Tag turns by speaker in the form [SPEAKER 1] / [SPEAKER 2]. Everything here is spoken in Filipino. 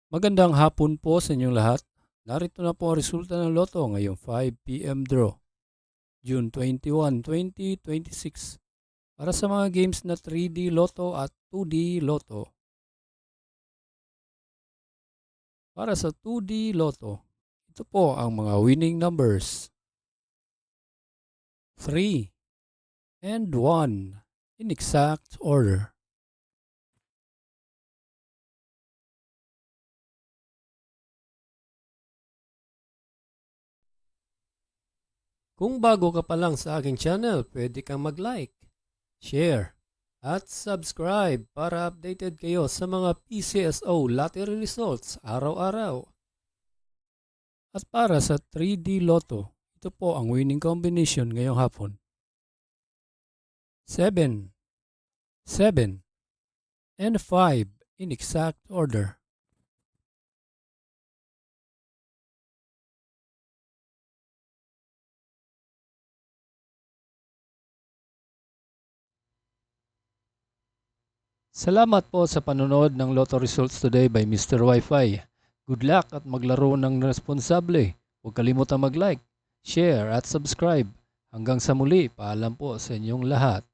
[SPEAKER 1] Magandang hapon po sa inyong lahat. Narito na po ang resulta ng Lotto ngayong 5 p.m. draw, June 21, 2026. Para sa mga games na 3D Lotto at 2D Lotto. Para sa 2D Lotto, ito po ang mga winning numbers. 3 and 1 in exact order. Kung bago ka pa lang sa aking channel, pwede kang mag-like, share, at subscribe para updated kayo sa mga PCSO lottery results araw-araw. At para sa 3D Lotto, ito po ang winning combination ngayong hapon. 7, 7, and 5 in exact order. Salamat po sa panonood ng Lotto Results Today by Mr. Wi-Fi. Good luck at maglaro ng responsable. Huwag kalimutang mag-like, share at subscribe. Hanggang sa muli, paalam po sa inyong lahat.